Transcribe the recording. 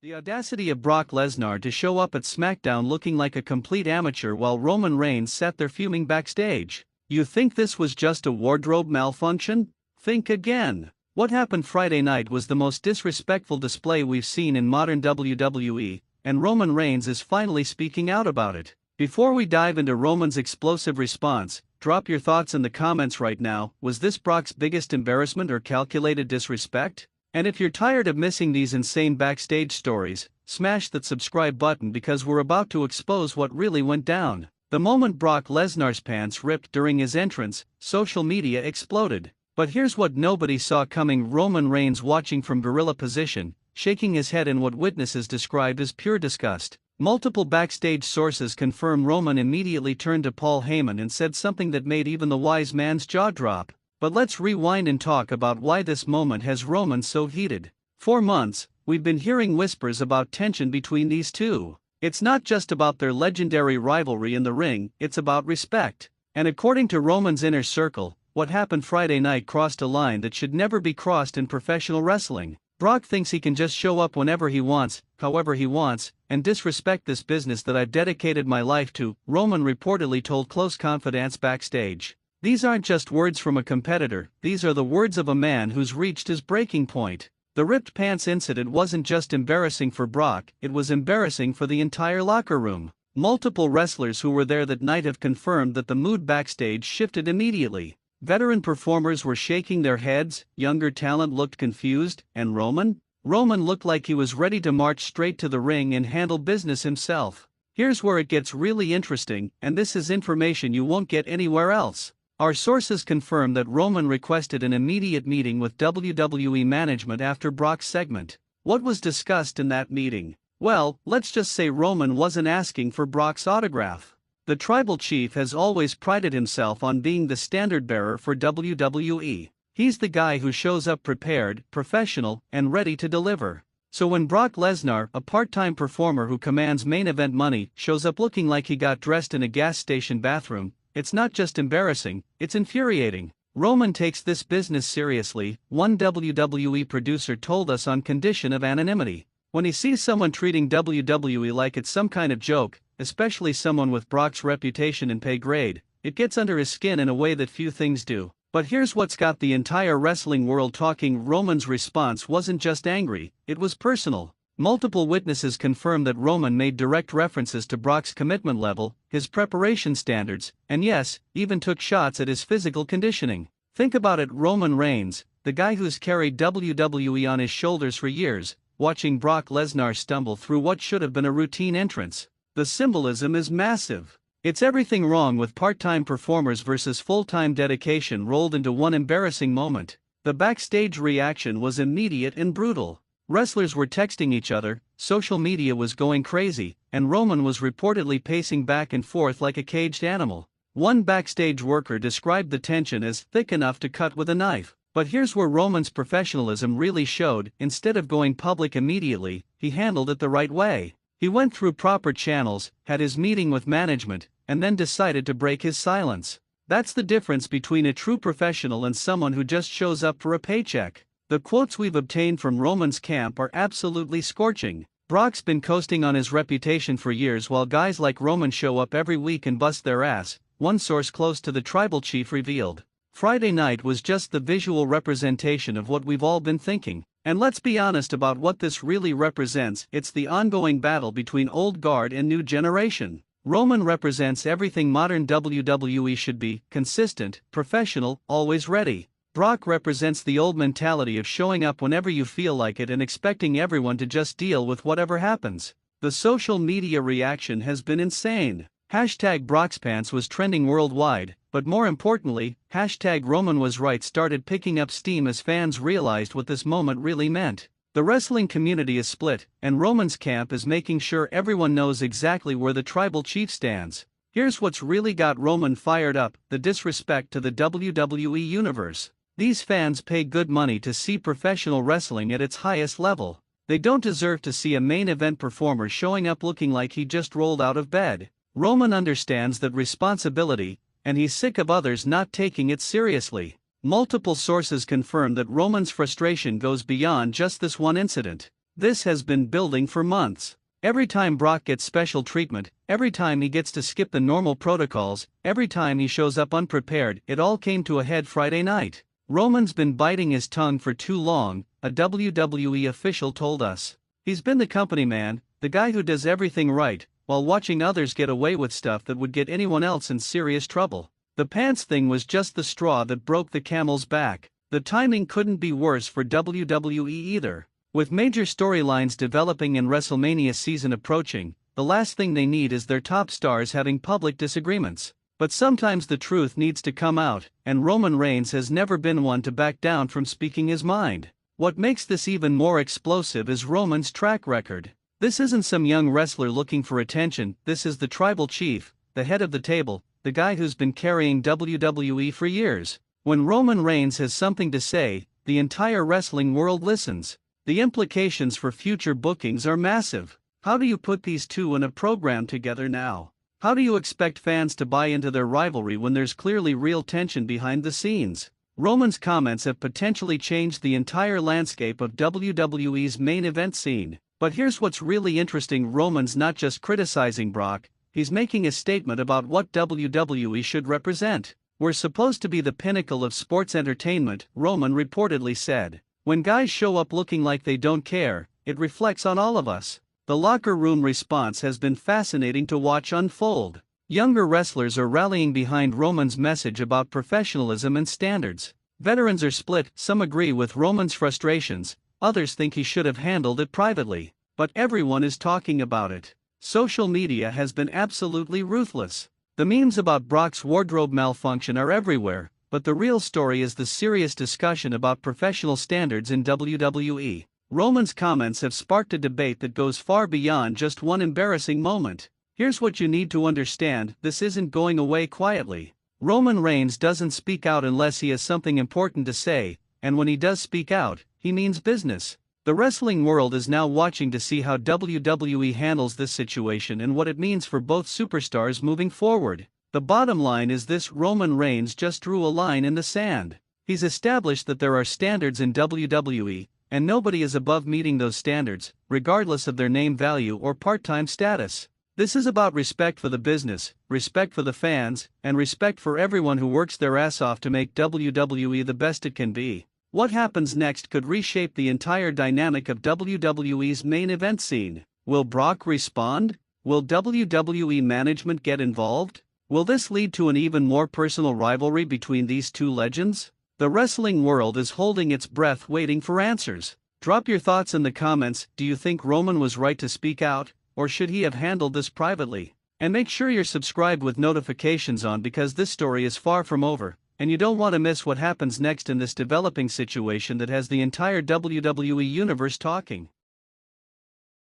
The audacity of Brock Lesnar to show up at SmackDown looking like a complete amateur while Roman Reigns sat there fuming backstage. You think this was just a wardrobe malfunction? Think again. What happened Friday night was the most disrespectful display we've seen in modern WWE, and Roman Reigns is finally speaking out about it. Before we dive into Roman's explosive response, drop your thoughts in the comments right now. Was this Brock's biggest embarrassment or calculated disrespect? And if you're tired of missing these insane backstage stories, smash that subscribe button because we're about to expose what really went down. The moment Brock Lesnar's pants ripped during his entrance, social media exploded. But here's what nobody saw coming: Roman Reigns watching from gorilla position, shaking his head in what witnesses described as pure disgust. Multiple backstage sources confirm Roman immediately turned to Paul Heyman and said something that made even the wise man's jaw drop. But let's rewind and talk about why this moment has Roman so heated. For months, we've been hearing whispers about tension between these two. It's not just about their legendary rivalry in the ring, it's about respect. And according to Roman's inner circle, what happened Friday night crossed a line that should never be crossed in professional wrestling. Brock thinks he can just show up whenever he wants, however he wants, and disrespect this business that I've dedicated my life to, Roman reportedly told close confidants backstage. These aren't just words from a competitor, these are the words of a man who's reached his breaking point. The ripped pants incident wasn't just embarrassing for Brock, it was embarrassing for the entire locker room. Multiple wrestlers who were there that night have confirmed that the mood backstage shifted immediately. Veteran performers were shaking their heads, younger talent looked confused, and Roman looked like he was ready to march straight to the ring and handle business himself. Here's where it gets really interesting, and this is information you won't get anywhere else. Our sources confirm that Roman requested an immediate meeting with WWE management after Brock's segment. What was discussed in that meeting? Well, let's just say Roman wasn't asking for Brock's autograph. The tribal chief has always prided himself on being the standard bearer for WWE. He's the guy who shows up prepared, professional, and ready to deliver. So when Brock Lesnar, a part-time performer who commands main event money, shows up looking like he got dressed in a gas station bathroom, it's not just embarrassing, it's infuriating. Roman takes this business seriously, one WWE producer told us, on condition of anonymity. When he sees someone treating WWE like it's some kind of joke, especially someone with Brock's reputation and pay grade, it gets under his skin in a way that few things do. But here's what's got the entire wrestling world talking: Roman's response wasn't just angry, it was personal. Multiple witnesses confirm that Roman made direct references to Brock's commitment level, his preparation standards, and yes, even took shots at his physical conditioning. Think about it: Roman Reigns, the guy who's carried WWE on his shoulders for years, watching Brock Lesnar stumble through what should have been a routine entrance. The symbolism is massive. It's everything wrong with part-time performers versus full-time dedication rolled into one embarrassing moment. The backstage reaction was immediate and brutal. Wrestlers were texting each other, social media was going crazy, and Roman was reportedly pacing back and forth like a caged animal. One backstage worker described the tension as thick enough to cut with a knife. But here's where Roman's professionalism really showed: instead of going public immediately, he handled it the right way. He went through proper channels, had his meeting with management, and then decided to break his silence. That's the difference between a true professional and someone who just shows up for a paycheck. The quotes we've obtained from Roman's camp are absolutely scorching. Brock's been coasting on his reputation for years while guys like Roman show up every week and bust their ass, one source close to the tribal chief revealed. Friday night was just the visual representation of what we've all been thinking. And let's be honest about what this really represents: it's the ongoing battle between old guard and new generation. Roman represents everything modern WWE should be: consistent, professional, always ready. Brock represents the old mentality of showing up whenever you feel like it and expecting everyone to just deal with whatever happens. The social media reaction has been insane. #BroxPants was trending worldwide, but more importantly, #Roman was right started picking up steam as fans realized what this moment really meant. The wrestling community is split, and Roman's camp is making sure everyone knows exactly where the tribal chief stands. Here's what's really got Roman fired up: the disrespect to the WWE universe. These fans pay good money to see professional wrestling at its highest level. They don't deserve to see a main event performer showing up looking like he just rolled out of bed. Roman understands that responsibility, and he's sick of others not taking it seriously. Multiple sources confirm that Roman's frustration goes beyond just this one incident. This has been building for months. Every time Brock gets special treatment, every time he gets to skip the normal protocols, every time he shows up unprepared, it all came to a head Friday night. Roman's been biting his tongue for too long, a WWE official told us. He's been the company man, the guy who does everything right, while watching others get away with stuff that would get anyone else in serious trouble. The pants thing was just the straw that broke the camel's back. The timing couldn't be worse for WWE either. With major storylines developing and WrestleMania season approaching, the last thing they need is their top stars having public disagreements. But sometimes the truth needs to come out, and Roman Reigns has never been one to back down from speaking his mind. What makes this even more explosive is Roman's track record. This isn't some young wrestler looking for attention, this is the tribal chief, the head of the table, the guy who's been carrying WWE for years. When Roman Reigns has something to say, the entire wrestling world listens. The implications for future bookings are massive. How do you put these two in a program together now? How do you expect fans to buy into their rivalry when there's clearly real tension behind the scenes? Roman's comments have potentially changed the entire landscape of WWE's main event scene. But here's what's really interesting: Roman's not just criticizing Brock, he's making a statement about what WWE should represent. We're supposed to be the pinnacle of sports entertainment, Roman reportedly said. When guys show up looking like they don't care, it reflects on all of us. The locker room response has been fascinating to watch unfold. Younger wrestlers are rallying behind Roman's message about professionalism and standards. Veterans are split, some agree with Roman's frustrations, others think he should have handled it privately. But everyone is talking about it. Social media has been absolutely ruthless. The memes about Brock's wardrobe malfunction are everywhere, but the real story is the serious discussion about professional standards in WWE. Roman's comments have sparked a debate that goes far beyond just one embarrassing moment. Here's what you need to understand: this isn't going away quietly. Roman Reigns doesn't speak out unless he has something important to say, and when he does speak out, he means business. The wrestling world is now watching to see how WWE handles this situation and what it means for both superstars moving forward. The bottom line is this: Roman Reigns just drew a line in the sand. He's established that there are standards in WWE, and nobody is above meeting those standards, regardless of their name value or part-time status. This is about respect for the business, respect for the fans, and respect for everyone who works their ass off to make WWE the best it can be. What happens next could reshape the entire dynamic of WWE's main event scene. Will Brock respond? Will WWE management get involved? Will this lead to an even more personal rivalry between these two legends? The wrestling world is holding its breath waiting for answers. Drop your thoughts in the comments. Do you think Roman was right to speak out, or should he have handled this privately? And make sure you're subscribed with notifications on, because this story is far from over, and you don't want to miss what happens next in this developing situation that has the entire WWE universe talking.